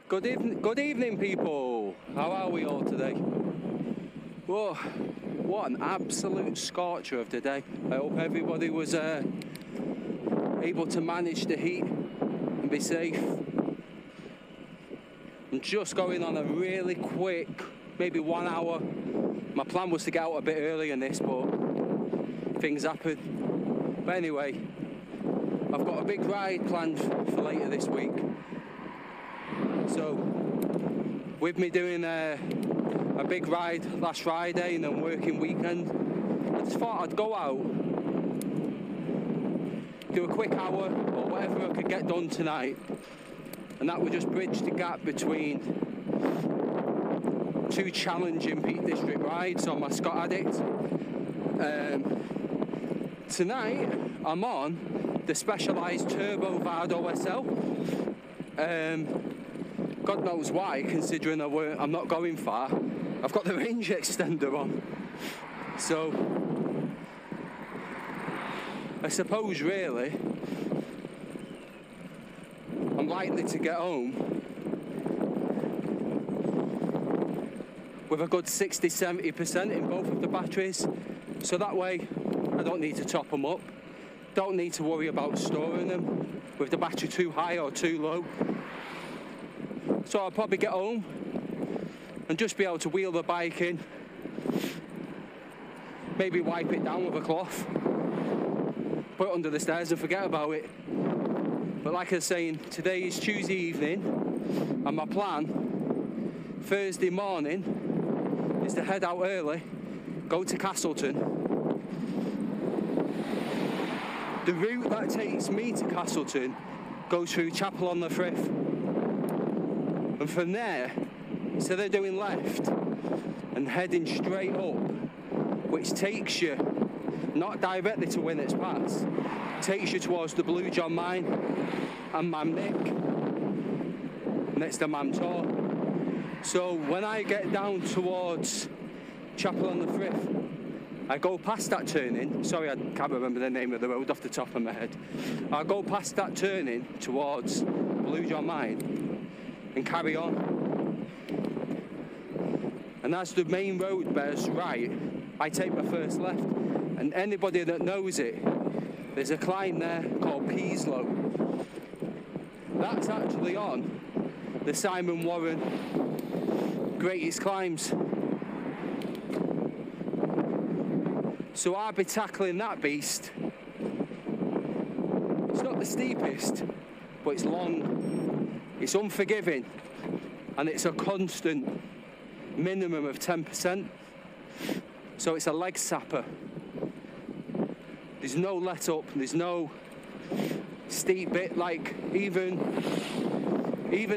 Good evening, people. How are we all today? Whoa, what an absolute scorcher of the day. I hope everybody was able to manage the heat and be safe. I'm just going on a really quick, maybe 1 hour. My plan was to get out a bit earlier than this, but things happen. But anyway, I've got a big ride planned for later this week. So, with me doing a big ride last Friday and then working weekend, I just thought I'd go out, do a quick hour or whatever I could get done tonight, and that would just bridge the gap between two challenging Peak District rides on my Scott Addict. Tonight I'm on the Specialized Turbo Vado SL. God knows why, considering I'm not going far. I've got the range extender on. So, I suppose really, I'm likely to get home with a good 60-70% in both of the batteries. So that way, I don't need to top them up. Don't need to worry about storing them with the battery too high or too low. So I'll probably get home and just be able to wheel the bike in, maybe wipe it down with a cloth, put it under the stairs and forget about it. But like I was saying, today is Tuesday evening, and my plan Thursday morning is to head out early, go to Castleton. The route that takes me to Castleton goes through Chapel on the Frith. And from there, instead of doing left and heading straight up, which takes you not directly to Winnats Pass, takes you towards the Blue John Mine and Mam Nick, next to Mam Tor. So when I get down towards Chapel on the Frith, I go past that turning. Sorry, I can't remember the name of the road off the top of my head. I go past that turning towards Blue John Mine and carry on. And as the main road bears right, I take my first left. And anybody that knows it, there's a climb there called Peaslow. That's actually on the Simon Warren Greatest Climbs. So I'll be tackling that beast. It's not the steepest, but it's long. It's unforgiving, and it's a constant minimum of 10%. So it's a leg sapper. There's no let up, there's no steep bit, like even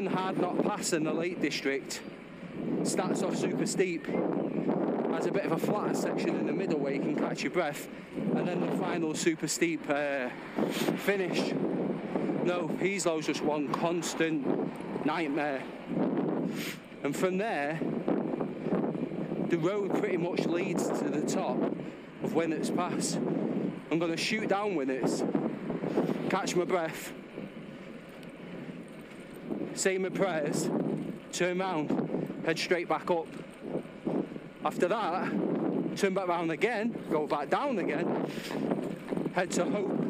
Hard Not Pass in the Lake District starts off super steep, has a bit of a flatter section in the middle where you can catch your breath, and then the final super steep finish. No, Peaslow's just one constant nightmare. And from there, the road pretty much leads to the top of Winnats Pass. I'm going to shoot down Winnats, catch my breath, say my prayers, turn round, head straight back up. After that, turn back round again, go back down again, head to Hope.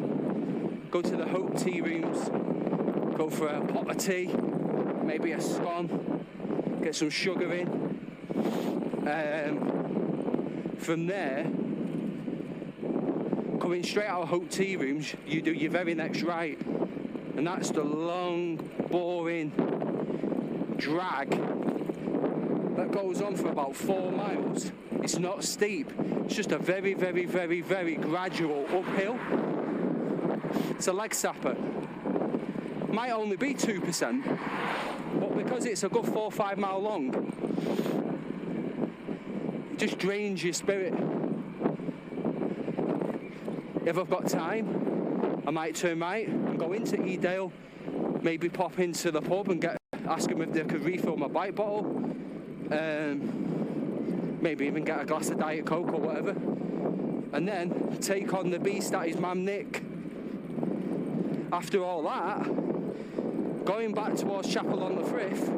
Go to the Hope tea rooms, go for a pot of tea, maybe a scone, get some sugar in. From there, coming straight out of Hope tea rooms, you do your very next ride. And that's the long, boring drag that goes on for about 4 miles. It's not steep, it's just a very, very, very, very gradual uphill. It's a leg sapper. Might only be 2%, but because it's a good 4 or 5 mile long, it just drains your spirit. If I've got time, I might turn right and go into Edale, maybe pop into the pub and ask them if they could refill my bike bottle, maybe even get a glass of Diet Coke or whatever, and then take on the beast that is Mam Nick. After all that, going back towards Chapel on the Frith,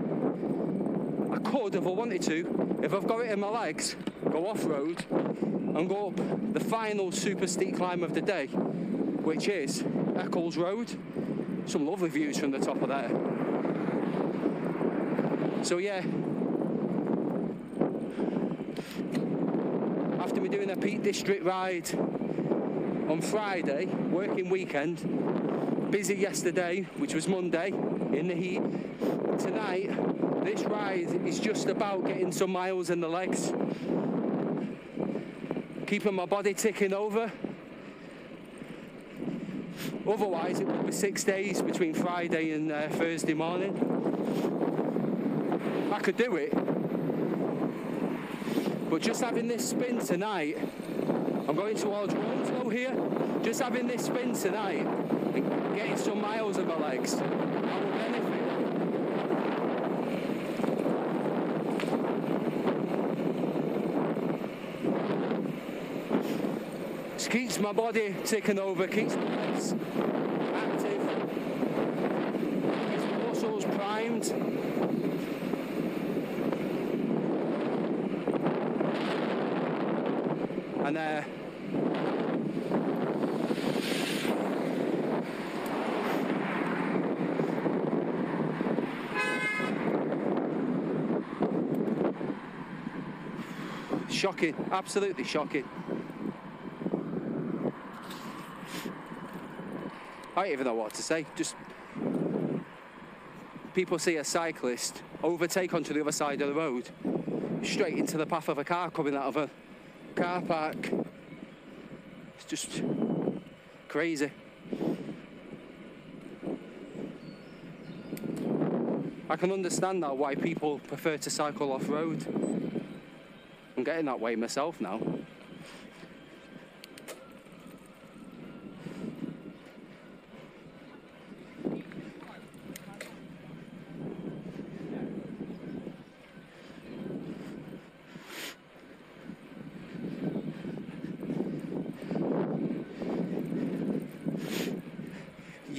I could, if I wanted to, if I've got it in my legs, go off-road and go up the final super steep climb of the day, which is Eccles Road. Some lovely views from the top of there. So yeah, after me doing a Peak District ride on Friday, working weekend, busy yesterday, which was Monday, in the heat, tonight, this ride is just about getting some miles in the legs, keeping my body ticking over. Otherwise, it would be 6 days between Friday and Thursday morning. I could do it, but just having this spin tonight, I'm going towards Wilmslow here, just having this spin tonight and getting some miles in my legs, I will benefit. It keeps my body ticking over, keeps my legs active, keeps my muscles primed. And shocking, absolutely shocking. I don't even know what to say. Just people see a cyclist overtake onto the other side of the road, straight into the path of a car coming out of a car park. It's just crazy. I can understand now why people prefer to cycle off-road. I'm getting that way myself now.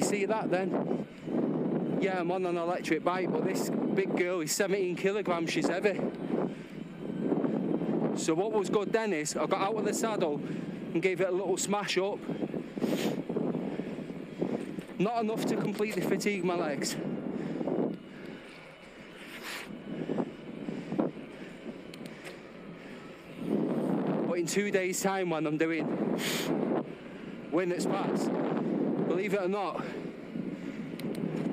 See that then? Yeah, I'm on an electric bike, but this big girl is 17 kilograms, she's heavy. So what was good then is I got out of the saddle and gave it a little smash up. Not enough to completely fatigue my legs. But in 2 days' time, when I'm doing Winnats Pass, believe it or not,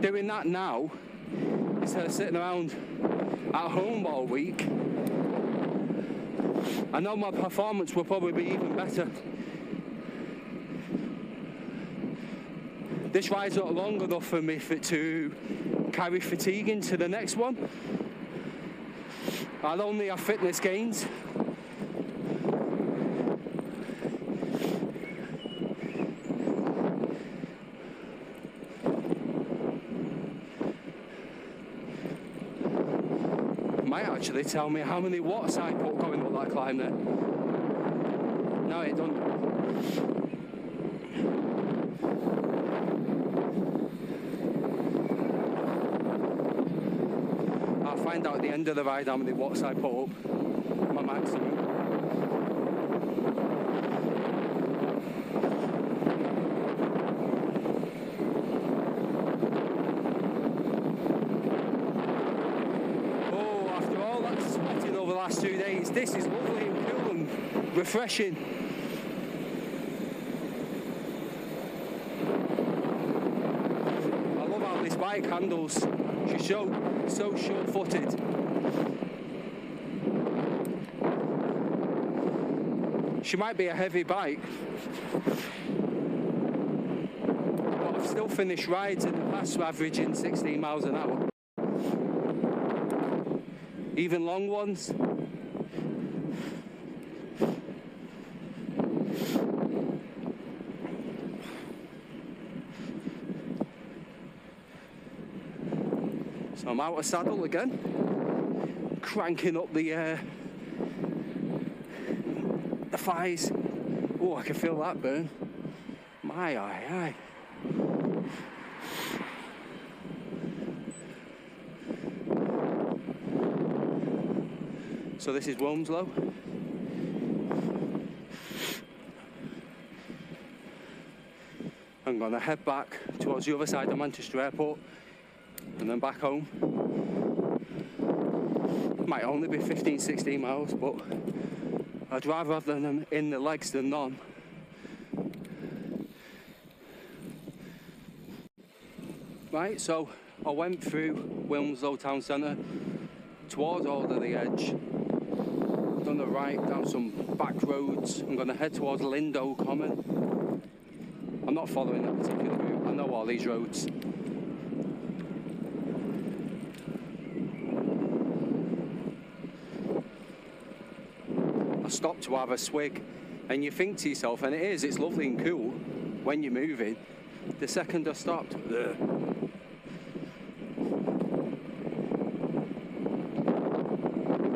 doing that now, instead of sitting around at home all week, I know my performance will probably be even better. This ride's not long enough for me to carry fatigue into the next one. I'll only have fitness gains. Might actually tell me how many watts I put going up that climb there. No, it don't. I'll find out at the end of the ride how many watts I put up, my maximum. Last 2 days, this is lovely and cool and refreshing. I love how this bike handles. She's so sure-footed. She might be a heavy bike, but I've still finished rides in the past averaging 16 miles an hour. Even long ones. So I'm out of saddle again, cranking up the thighs. Oh, I can feel that burn. My eye. So this is Wilmslow. I'm gonna head back towards the other side of Manchester Airport and then back home. Might only be 15, 16 miles, but I'd rather have them in the legs than none. Right, so I went through Wilmslow town centre towards Alder the Edge, done the right down some back roads. I'm going to head towards Lindo Common. I'm not following that particular route, I know all these roads. I stopped to have a swig, and you think to yourself, and it is, it's lovely and cool when you're moving. The second I stopped, ugh.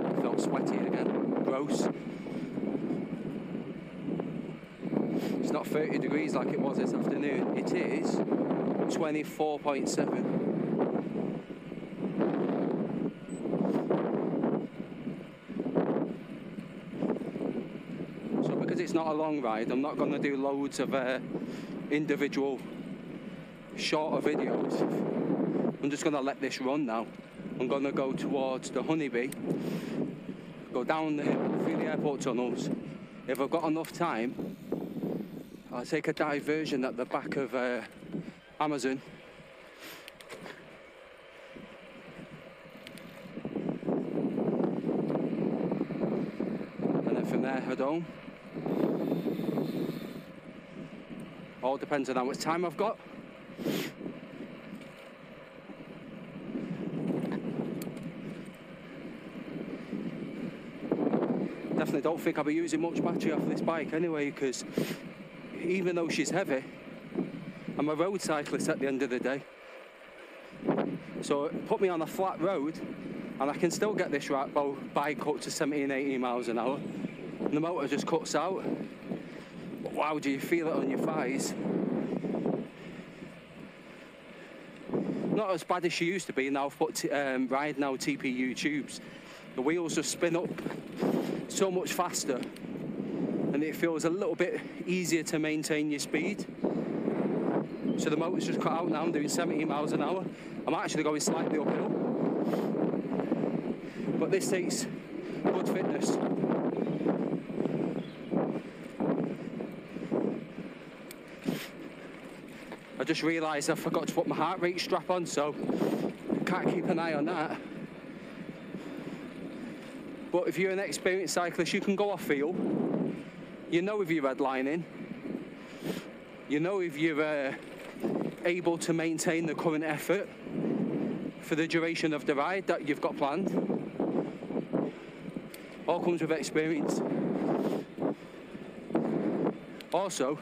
I felt sweaty again, gross. It's not 30 degrees like it was this afternoon, it is 24.7. It's not a long ride, I'm not going to do loads of individual shorter videos. I'm just going to let this run now. I'm going to go towards the Honeybee, go down the hill through the airport tunnels. If I've got enough time, I'll take a diversion at the back of Amazon. And then from there head home. All depends on how much time I've got. Definitely don't think I'll be using much battery off this bike anyway, because even though she's heavy, I'm a road cyclist at the end of the day. So put me on a flat road and I can still get this bike up to 17, 18 miles an hour. And the motor just cuts out. But wow, do you feel it on your thighs? Not as bad as she used to be. Now I've put RideNow TPU tubes. The wheels just spin up so much faster and it feels a little bit easier to maintain your speed. So the motor's just cut out now. I'm doing 70 miles an hour. I'm actually going slightly uphill. But this takes good fitness. I just realised I forgot to put my heart rate strap on, so I can't keep an eye on that. But if you're an experienced cyclist, you can go off feel. You know if you're redlining. You know if you're able to maintain the current effort for the duration of the ride that you've got planned. All comes with experience. Also,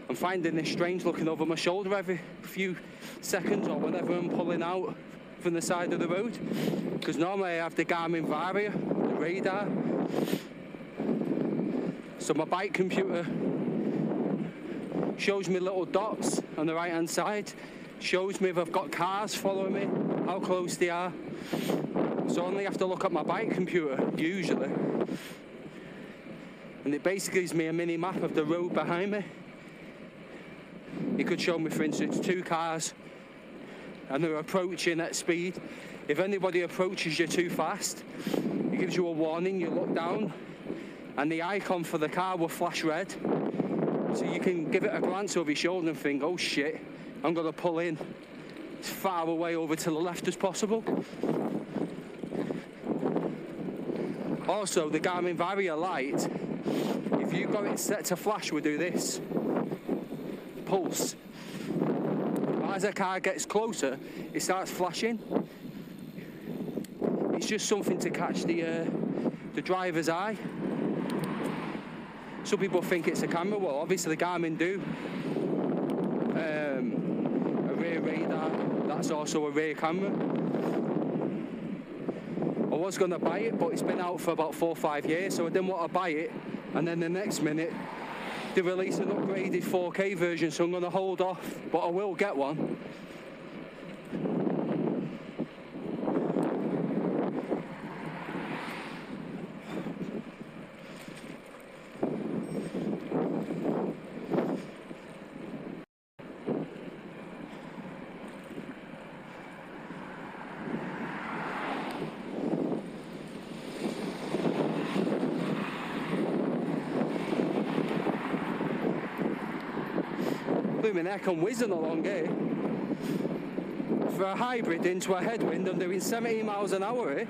I'm finding this strange looking over my shoulder every few seconds or whenever I'm pulling out from the side of the road, because normally I have the Garmin Varia, the radar. So my bike computer shows me little dots on the right hand side, shows me if I've got cars following me, how close they are. So I only have to look at my bike computer usually, and it basically gives me a mini map of the road behind me. It could show me, for instance, 2 cars and they're approaching at speed. If anybody approaches you too fast, it gives you a warning. You look down and the icon for the car will flash red. So you can give it a glance over your shoulder and think, oh shit, I'm going to pull in as far away over to the left as possible. Also, the Garmin Varia light, if you've got it set to flash, will do this. Pulse. As a car gets closer, it starts flashing. It's just something to catch the driver's eye. Some people think it's a camera. Well, obviously the Garmin do. A rear radar, that's also a rear camera. I was going to buy it, but it's been out for about 4 or 5 years, so I didn't want to buy it. And then the next minute, they released an upgraded 4K version, so I'm going to hold off, but I will get one. Blooming heck, I'm whizzing along here. For a hybrid into a headwind, I'm doing 17 miles an hour here.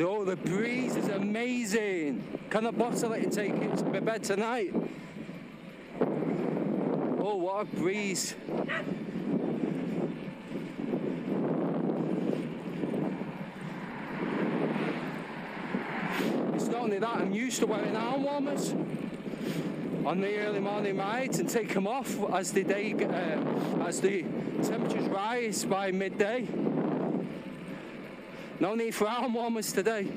Oh, the breeze is amazing. Can I bottle it and take it to my bed tonight? Oh, what a breeze. It's not only that, I'm used to wearing arm warmers on the early morning rides and take them off as the temperatures rise by midday. No need for arm warmers today.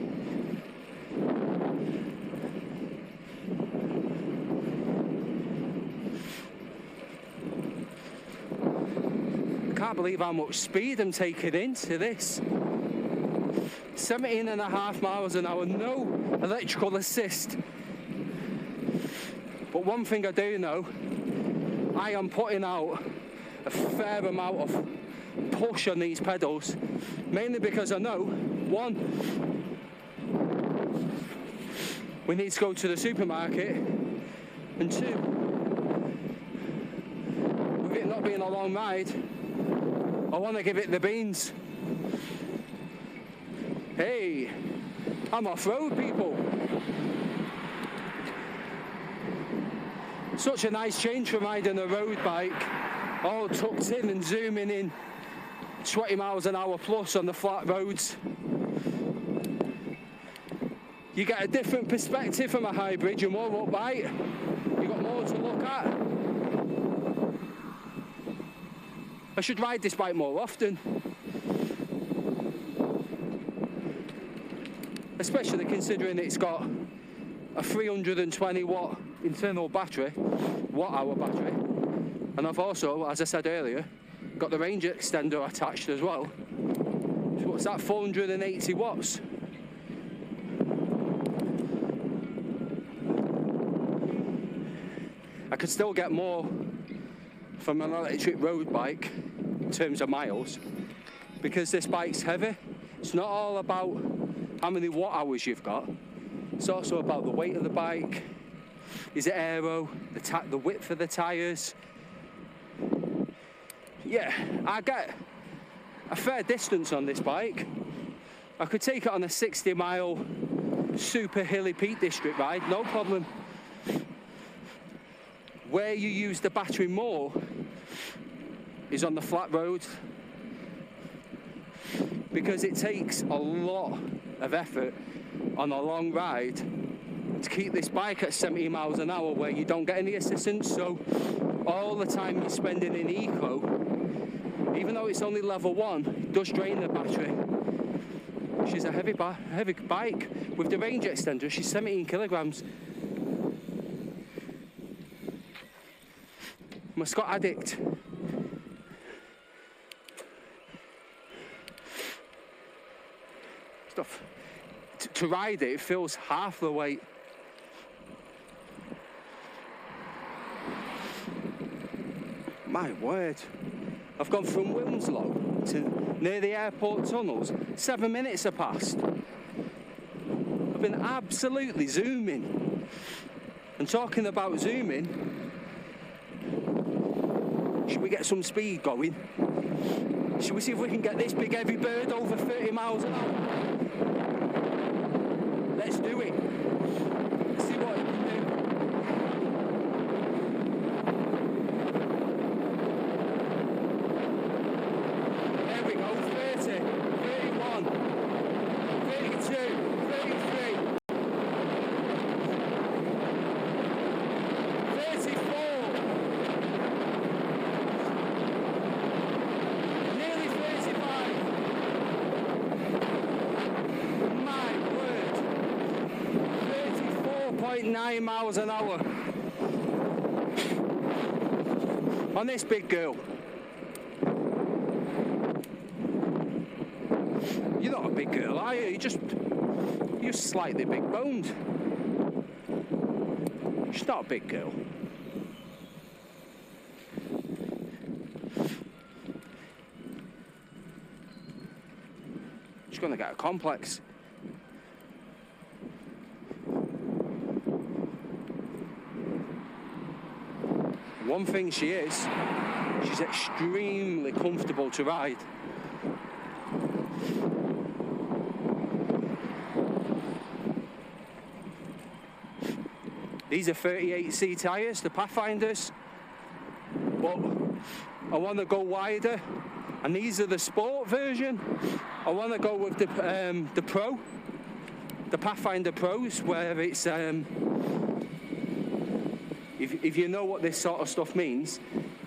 I can't believe how much speed I'm taking into this. 17.5 miles an hour, no electrical assist. But one thing I do know, I am putting out a fair amount of push on these pedals, mainly because I know, one, we need to go to the supermarket, and two, with it not being a long ride, I want to give it the beans. Hey, I'm off-road, people. Such a nice change from riding a road bike, all tucked in and zooming in 20 miles an hour plus on the flat roads. You get a different perspective from a hybrid, you're more upright, you've got more to look at. I should ride this bike more often. Especially considering it's got a 320 watt internal battery, watt-hour battery. And I've also, as I said earlier, got the range extender attached as well. So what's that, 480 watts? I could still get more from an electric road bike in terms of miles, because this bike's heavy. It's not all about how many watt hours you've got. It's also about the weight of the bike. Is it aero? The width of the tyres? Yeah, I get a fair distance on this bike. I could take it on a 60-mile super hilly Peak District ride, no problem. Where you use the battery more is on the flat road, because it takes a lot of effort on a long ride to keep this bike at 70 miles an hour where you don't get any assistance. So all the time you're spending in eco, even though it's only level 1, it does drain the battery. She's a heavy bike. With the range extender, she's 17 kilograms. I'm a Scott addict. Stuff. To ride it, it feels half the weight. My word. I've gone from Wilmslow to near the airport tunnels. 7 minutes have passed. I've been absolutely zooming. And talking about zooming, should we get some speed going? Should we see if we can get this big heavy bird over 30 miles an hour? Let's do it. Let's see what it can do. There we go, 30, 31, 32, 33, 34, nearly 35. My word. 34.9 miles an hour on this big girl. You're not a big girl, are you? You're you're slightly big boned. She's not a big girl. She's gonna get a complex. One thing she is, she's extremely comfortable to ride. These are 38C tyres, the Pathfinders, but I want to go wider, and these are the sport version. I want to go with the Pro, the Pathfinder Pros, where it's if you know what this sort of stuff means,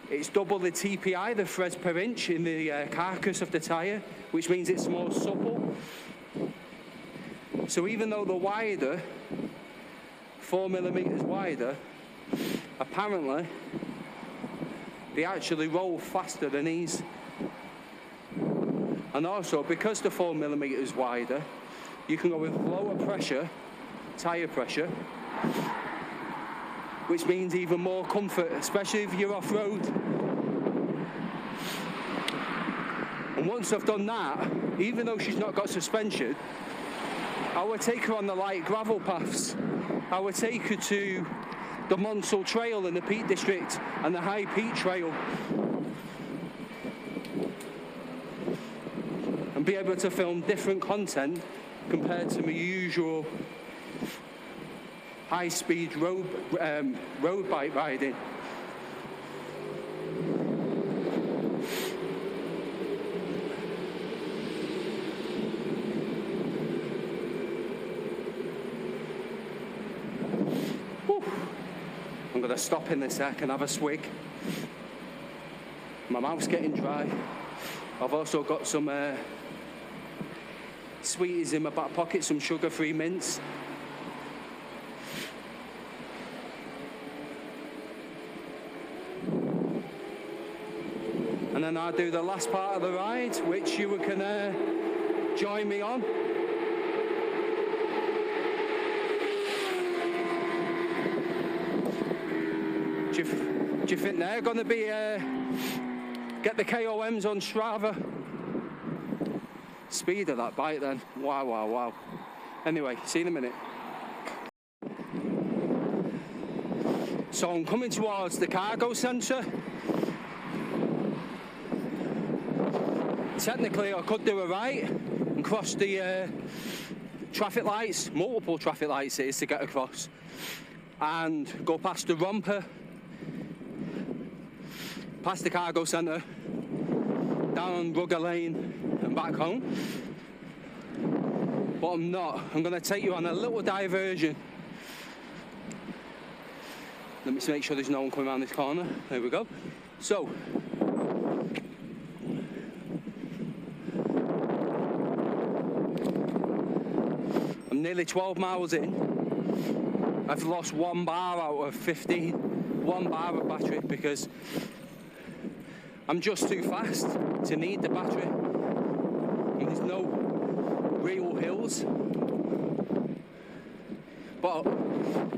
it's double the TPI, the threads per inch, in the carcass of the tyre, which means it's more supple. So even though they're wider, 4mm wider, apparently they actually roll faster than these. And also, because the 4mm wider, you can go with lower pressure, tyre pressure, which means even more comfort, especially if you're off-road. And once I've done that, even though she's not got suspension, I would take her on the light gravel paths. I would take her to the Monsell Trail in the Peak District and the High Peak Trail, and be able to film different content compared to my usual high-speed road bike riding. Whew. I'm going to stop in a sec and have a swig. My mouth's getting dry. I've also got some sweeties in my back pocket, some sugar-free mints. And then I'll do the last part of the ride, which you can join me on. Do you think they're going to be get the KOMs on Strava? Speed of that bike then. Wow, wow, wow. Anyway, see you in a minute. So I'm coming towards the cargo centre. Technically, I could do a right and cross the traffic lights, multiple traffic lights it is to get across, and go past the romper, past the cargo centre, down Rugger Lane and back home. But I'm not. I'm going to take you on a little diversion. Let me make sure there's no one coming around this corner. There we go. So, I'm nearly 12 miles in. I've lost 1 bar out of 15. 1 bar of battery because I'm just too fast to need the battery. And there's no real hills. But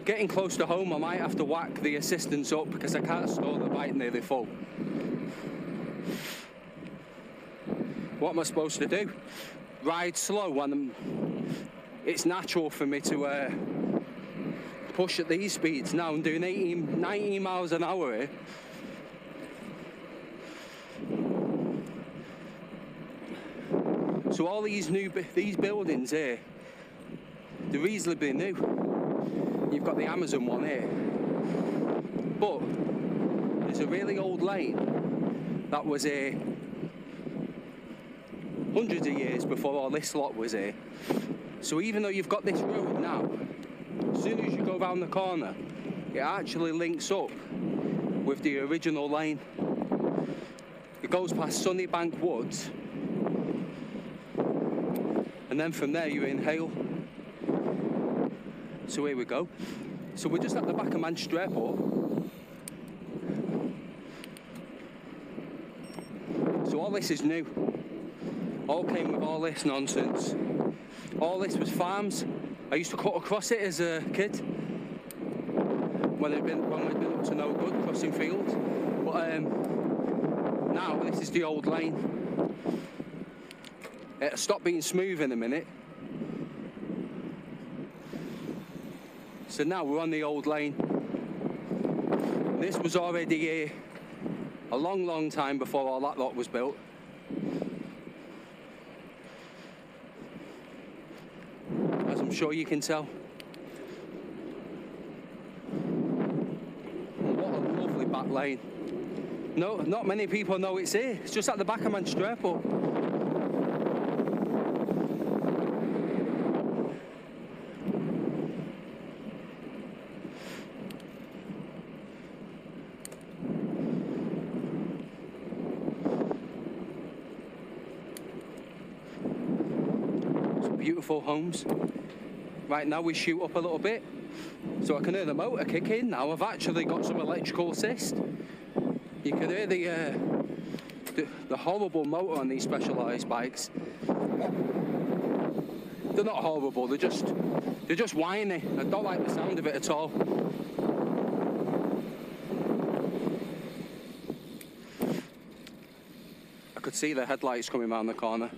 getting close to home, I might have to whack the assistance up because I can't store the bike nearly full. What am I supposed to do? Ride slow when it's natural for me to push at these speeds. Now I'm doing 19 miles an hour here. So all these buildings here, they're reasonably new. You've got the Amazon one here. But there's a really old lane that was here hundreds of years before all this lot was here. So even though you've got this road now, as soon as you go round the corner, it actually links up with the original lane. It goes past Sunnybank Woods, and then from there you're in Hale. So here we go. So we're just at the back of Manchester Airport. So all this is new. All came with all this nonsense. All this was farms. I used to cut across it as a kid when we'd been up to no good, crossing fields. But now this is the old lane. It'll stop being smooth in a minute. So now we're on the old lane. This was already here a long, long time before all that lot was built. As I'm sure you can tell. What a lovely back lane. No, not many people know it's here. It's just at the back of Manchester. Beautiful homes. Right now we shoot up a little bit so I can hear the motor kick in. Now I've actually got some electrical assist. You can hear the horrible motor on these Specialized bikes. They're not horrible, they're just whiny. I don't like the sound of it at all. I could see the headlights coming around the corner.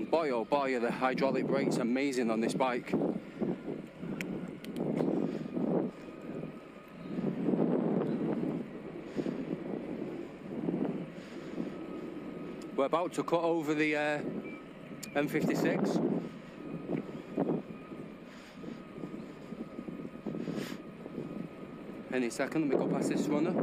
Boy, oh boy, are the hydraulic brakes amazing on this bike. We're about to cut over the M56. Any second, let me go past this runner.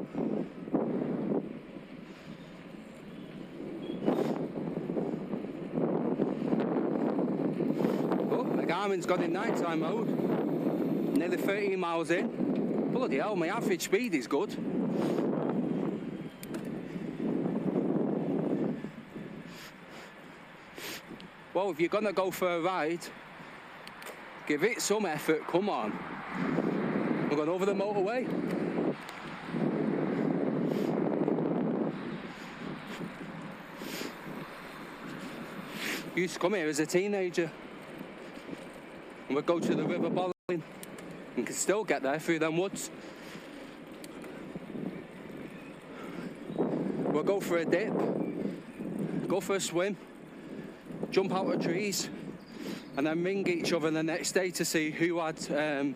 Garmin's got in nighttime mode. Nearly 13 miles in. Bloody hell, my average speed is good. Well, if you're gonna go for a ride, give it some effort, come on. We're going over the motorway. Used to come here as a teenager. And we'd go to the River Bollin and could still get there through them woods. We'll go for a dip, go for a swim, jump out of trees, and then ring each other the next day to see who had not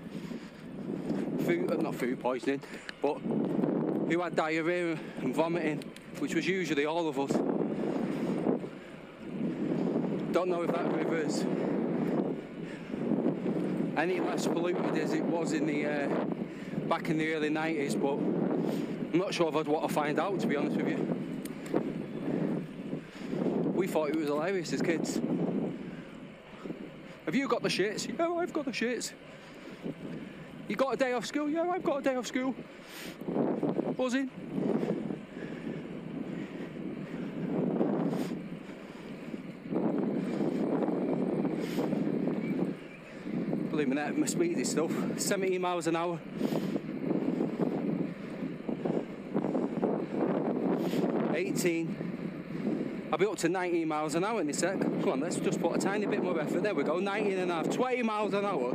food poisoning, but who had diarrhea and vomiting, which was usually all of us. Don't know if that river's any less polluted as it was in the back in the early 90s, but I'm not sure if I'd want to find out, to be honest with you. We thought it was hilarious as kids. Have you got the shits? Yeah, I've got the shits. You got a day off school? Yeah, I've got a day off school. Buzzing. Believe me, my speed is still 17 miles an hour. I'll be up to 19 miles an hour in a sec. Come on, let's just put a tiny bit more effort. There we go, 19 and a half, 20 miles an hour.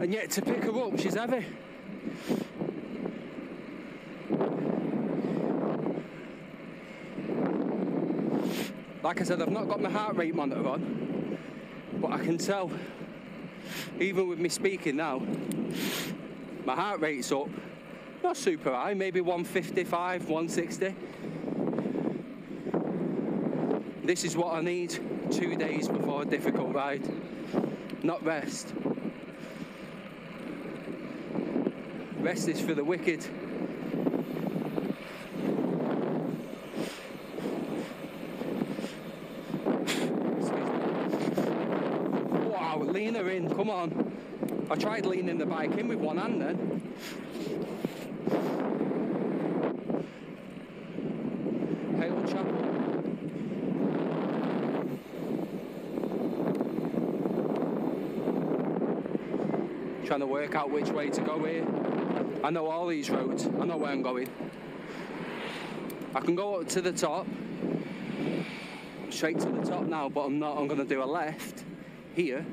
And yet to pick her up, she's heavy. Like I said, I've not got my heart rate monitor on. But I can tell, even with me speaking now, my heart rate's up. Not super high, maybe 155, 160. This is what I need 2 days before a difficult ride. Not rest. Rest is for the wicked. Lean her in, come on. I tried leaning the bike in with one hand then. Hale Chapel. Trying to work out which way to go here. I know all these roads, I know where I'm going. I can go up to the top, straight to the top now, but I'm not, I'm going to do a left. here.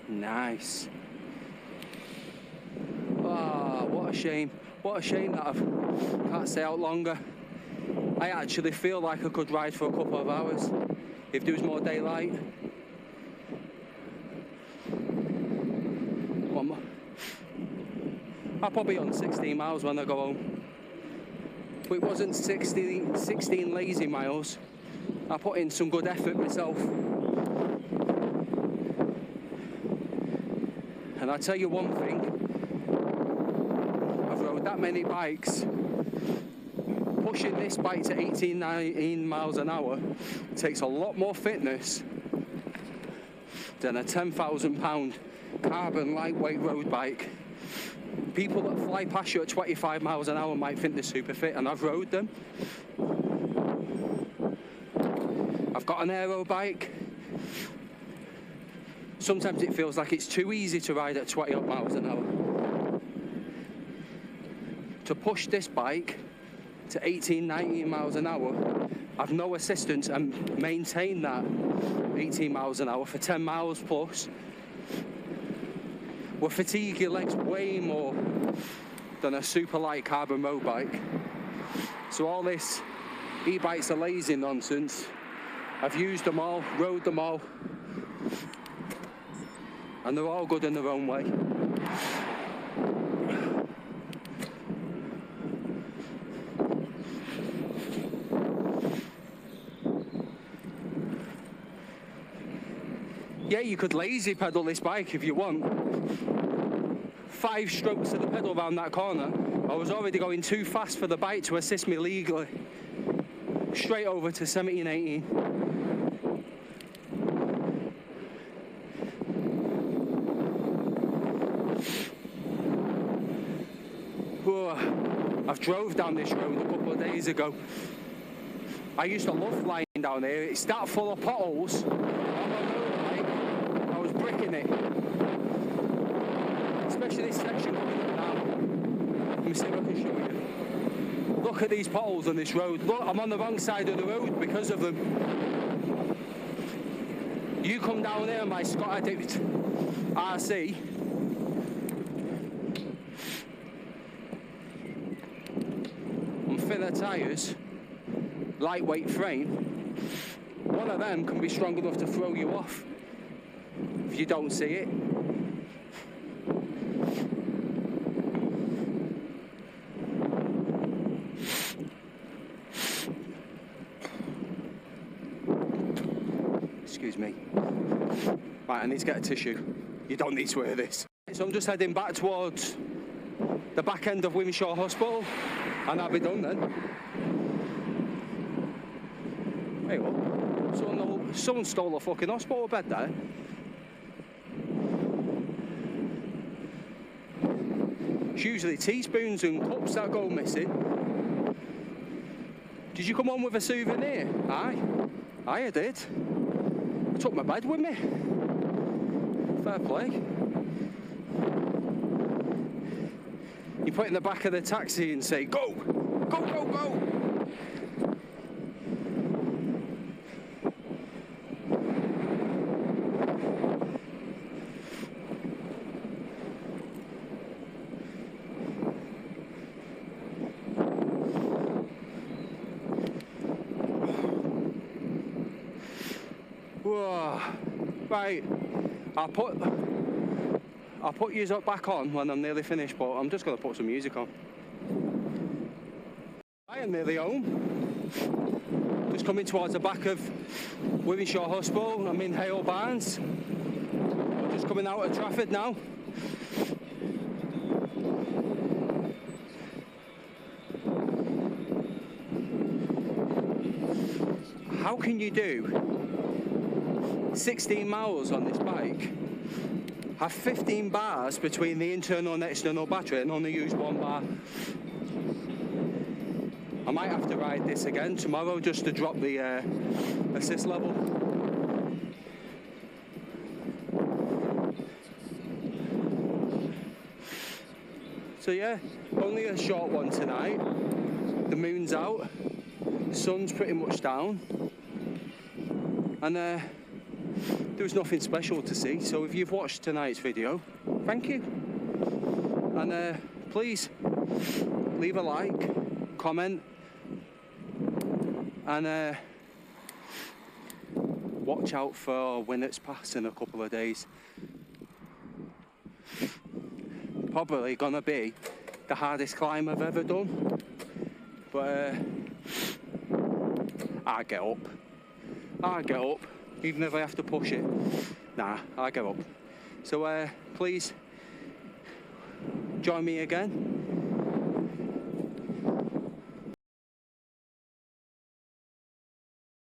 Nice. Ah, what a shame. What a shame that I can't stay out longer. I actually feel like I could ride for a couple of hours if there was more daylight. I'll probably on 16 miles when I go home. But it wasn't 16 lazy miles. I put in some good effort myself. And I'll tell you one thing, I've rode that many bikes. Pushing this bike to 18, 19 miles an hour takes a lot more fitness than a £10,000 carbon lightweight road bike. People that fly past you at 25 miles an hour might think they're super fit, and I've rode them. I've got an aero bike. Sometimes it feels like it's too easy to ride at 20 miles an hour. To push this bike to 18, 19 miles an hour, I've no assistance and maintain that 18 miles an hour for 10 miles plus will fatigue your legs way more than a super light carbon road bike. So all this e-bikes are lazy nonsense. I've used them all, rode them all, and they're all good in their own way. Yeah, you could lazy pedal this bike if you want. 5 strokes of the pedal around that corner, I was already going too fast for the bike to assist me legally. Straight over to 17, 18. Whoa. I've drove down this road a couple of days ago. I used to love flying down here. It's that full of potholes. I was bricking it. Especially this section coming up now. Let me see if I can show you. Look at these potholes on this road. Look, I'm on the wrong side of the road because of them. You come down here on my Scott Addict RC. On thinner tyres, lightweight frame. One of them can be strong enough to throw you off if you don't see it. Excuse me. Right, I need to get a tissue. You don't need to wear this. So I'm just heading back towards the back end of Wilmslow Hospital, and I'll be done then. Hey, what? Someone stole a fucking hospital bed there. It's usually teaspoons and cups that go missing. Did you come on with a souvenir? Aye, I did. I took my bed with me. Fair play. You put it in the back of the taxi and say, go, go, go, go. Whoa. Right, I'll put yours up back on when I'm nearly finished, but I'm just going to put some music on. I am nearly home. Just coming towards the back of Wilmslow Hospital. I'm in Hale Barns. I'm just coming out of Trafford now. How can you do 16 miles on this bike, have 15 bars between the internal and external battery and only use 1 bar? I might have to ride this again tomorrow just to drop the assist level. So yeah, only a short one tonight. The moon's out, the sun's pretty much down. and there was nothing special to see. So if you've watched tonight's video, thank you, and please leave a like, comment, and watch out for Winnats Pass in a couple of days. Probably gonna be the hardest climb I've ever done, but I get up, even if I have to push it. Nah, I get up. So please join me again